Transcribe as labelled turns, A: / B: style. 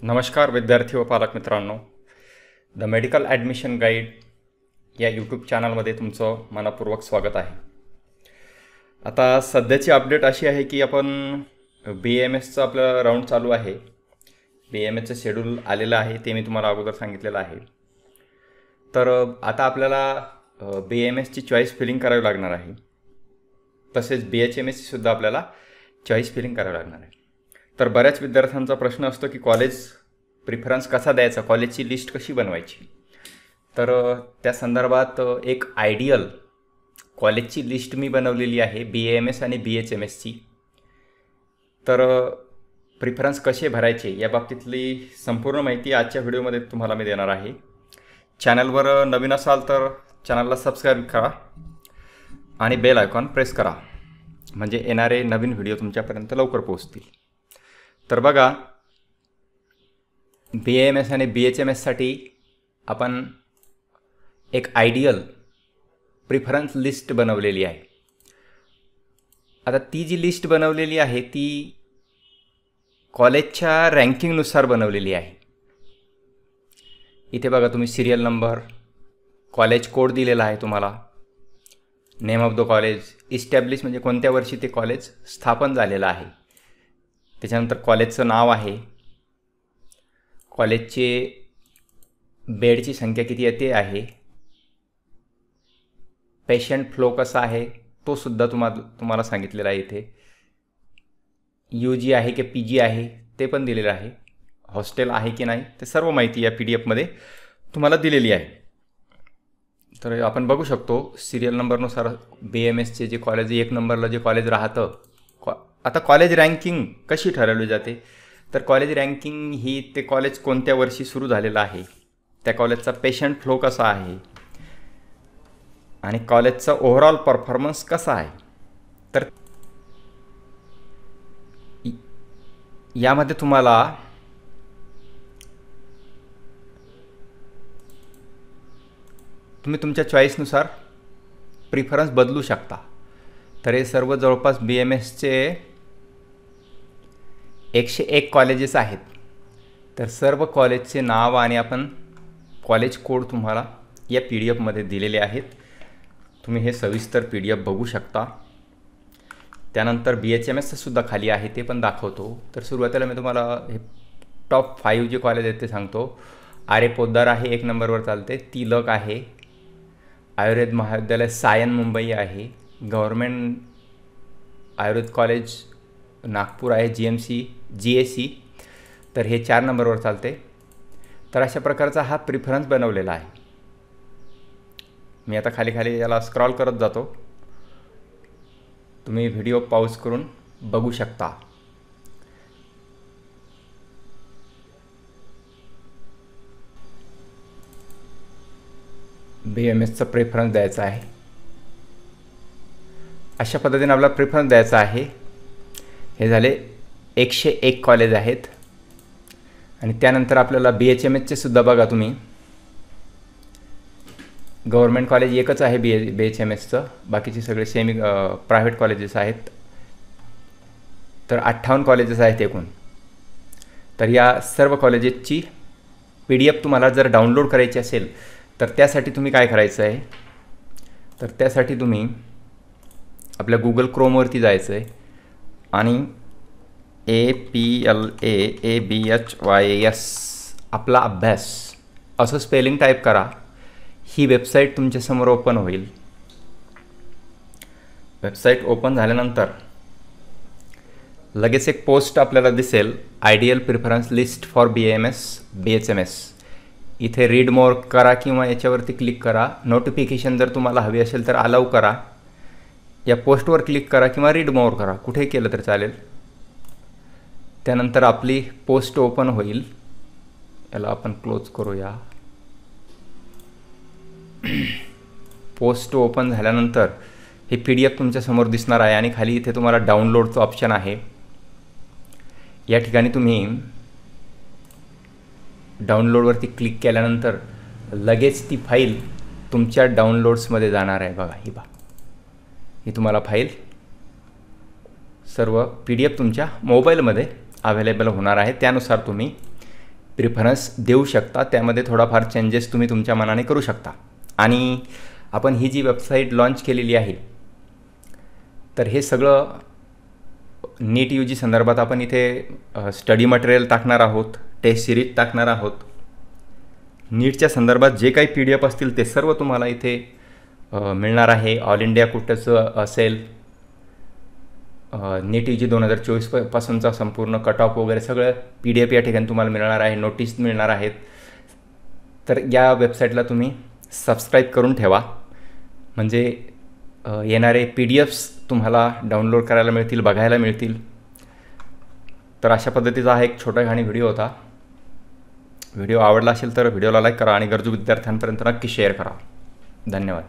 A: नमस्कार विद्यार्थी व पालक मित्रांनो, द मेडिकल ॲडमिशन गाईड या यूट्यूब चॅनलमध्ये तुमचं मनपूर्वक स्वागत आहे। आता सध्याची अपडेट अशी आहे की आपण BAMSचं आपलं राऊंड चालू आहे। BAMSचं शेड्यूल आलेलं आहे, ते मी तुम्हाला अगोदर सांगितलेलं आहे। तर आता आपल्याला BAMSची चॉईस फिलिंग करावी लागणार आहे, तसेच BHMSची सुद्धा आपल्याला चॉईस फिलिंग करावी लागणार आहे। तर बऱ्याच विद्यार्थ्यांचा प्रश्न असतो की कॉलेज प्रिफरन्स कसा द्यायचा, कॉलेजची लिस्ट कशी बनवायची। तर त्या संदर्भात एक आयडियल कॉलेजची लिस्ट मी बनवलेली आहे BAMS आणि BHMSची। तर प्रिफरन्स कसे भरायचे या बाबतीतली संपूर्ण माहिती आजच्या व्हिडिओमध्ये तुम्हाला मी देणार आहे। चॅनलवर नवीन असाल तर चॅनलला सबस्क्राईब करा आणि बेल आयकॉन प्रेस करा, म्हणजे येणारे नवीन व्हिडिओ तुमच्यापर्यंत लवकर पोहोचतील। तर बघा, BAMS आणि BHMSसाठी आपण एक आयडियल प्रिफरन्स लिस्ट बनवलेली आहे। आता ती जी लिस्ट बनवलेली आहे ती कॉलेजच्या रँकिंगनुसार बनवलेली आहे। इथे बघा, तुम्ही सिरियल नंबर, कॉलेज कोड दिलेला आहे तुम्हाला, name of the college, establish म्हणजे कोणत्या वर्षी ते कॉलेज स्थापन झालेलं आहे, त्याच्यानंतर कॉलेजचं नाव आहे, कॉलेजचे बेडची संख्या किती येते आहे, पेशंट फ्लो कसा आहे तो सुद्धा तुम्हाला सांगितलेला आहे। इथे UG आहे की PG आहे ते पण दिलेलं आहे, हॉस्टेल आहे की नाही ते सर्व माहिती या PDF मध्ये तुम्हाला दिलेली आहे। तर आपण बघू शकतो सिरियल नंबरनुसार BAMSचे जे कॉलेज 1 नंबरला जे कॉलेज राहतं, आता कॉलेज रँकिंग कशी ठरवली जाते, तर कॉलेज रँकिंग ही ते कॉलेज कोणत्या वर्षी सुरू झालेलं आहे, त्या कॉलेजचा पेशंट फ्लो कसा आहे आणि कॉलेजचा ओव्हरऑल परफॉर्मन्स कसा आहे। तर यामध्ये तुम्हाला तुम्ही तुमच्या चॉईसनुसार प्रिफरन्स बदलू शकता। तर हे सर्व जवळपास BAMSचे 101 कॉलेजेस आहेत। तर सर्व कॉलेजचे नाव आणि आपण कॉलेज कोड तुम्हाला या PDF मध्ये दिलेले आहेत, तुम्ही हे सविस्तर PDF बघू शकता। त्यानंतर BHMSचं सुद्धा खाली आहे, ते पण दाखवतो। तर सुरुवातीला मी तुम्हाला हे टॉप 5 जे कॉलेज आहेत ते सांगतो। आर्य पोद्दार आहे 1 नंबरवर चालते, तिलक आहे, आयुर्वेद महाविद्यालय सायन मुंबई आहे, गव्हर्मेंट आयुर्वेद कॉलेज नागपूर आहे, GAC, तर हे 4 नंबरवर चालते। तर अशा प्रकारचा हा प्रिफरन्स बनवलेला आहे। मी आता खाली खाली याला स्क्रॉल करत जातो, तुम्ही व्हिडिओ पॉज करून बघू शकता। BAMSचा प्रेफरन्स द्यायचा आहे, अशा पद्धतीने आपला प्रेफरन्स द्यायचा आहे। हे झाले 101 कॉलेज आहेत। आणि त्यानंतर आपल्याला BHMSचे सुद्धा बघा, तुम्ही गव्हर्मेंट कॉलेज एकच आहे BHMSचं, बाकीचे सगळे सेमी प्रायव्हेट कॉलेजेस आहेत। तर 58 कॉलेजेस आहेत एकूण। तर या सर्व कॉलेजेसची PDF तुम्हाला जर डाउनलोड करायची असेल तर त्यासाठी तुम्ही काय करायचं आहे, तर त्यासाठी तुम्ही आपल्या Google Chromeवरती जायचं आहे आणि APLAABHYS आपला अभ्यास असं स्पेलिंग टाईप करा। ही वेबसाईट तुमच्यासमोर ओपन होईल। वेबसाईट ओपन झाल्यानंतर लगेच एक पोस्ट आपल्याला दिसेल, ideal preference list for BAMS BHMS। इथे रीड मोर करा किंवा याच्यावरती क्लिक करा। नोटिफिकेशन जर तुम्हाला हवी असेल तर अलाउ करा, या पोस्टवर क्लिक करा किंवा रीड मोर करा, कुठे केलं तर चालेल। त्यानंतर आपली पोस्ट ओपन होईल, याला आपण क्लोज करूया। पोस्ट ओपन झाल्यानंतर हे PDF तुमच्यासमोर दिसणार आहे आणि खाली इथे तुम्हाला डाउनलोडचं ऑप्शन आहे। या ठिकाणी तुम्ही डाउनलोडवरती क्लिक केल्यानंतर लगेच ती फाईल तुमच्या डाउनलोड्समध्ये जाणार आहे। बघा ही तुम्हाला फाईल सर्व PDF तुमच्या मोबाईलमध्ये अवेलेबल होणार आहे, त्यानुसार तुम्ही प्रिफरन्स देऊ शकता. त्यामध्ये थोडाफार चेंजेस तुम्ही तुमच्या मनाने करू शकता. आणि आपण ही जी वेबसाईट लॉन्च केलेली आहे, तर हे सगळं नीट UG संदर्भात आपण इथे स्टडी मटेरियल टाकणार आहोत, टेस्ट सिरीज टाकणार आहोत. नीटच्या संदर्भात जे काही PDF असतील ते सर्व तुम्हाला इथे मिळणार आहे. ऑल इंडिया कुठचं असेल, नीट UG 2024 पासूनचा संपूर्ण कट ऑफ वगैरे सगळं PDF या ठिकाणी तुम्हाला मिळणार आहे. नोटीस मिळणार आहेत. तर या वेबसाईटला तुम्ही सबस्क्राईब करून ठेवा, म्हणजे येणारे PDFs तुम्हाला डाउनलोड करायला मिळतील, बघायला मिळतील. तर अशा पद्धतीचा हा एक छोटा आणि व्हिडिओ होता. व्हिडिओ आवडला असेल तर व्हिडिओला लाईक करा आणि गरजू विद्यार्थ्यांपर्यंत नक्की शेअर करा. धन्यवाद.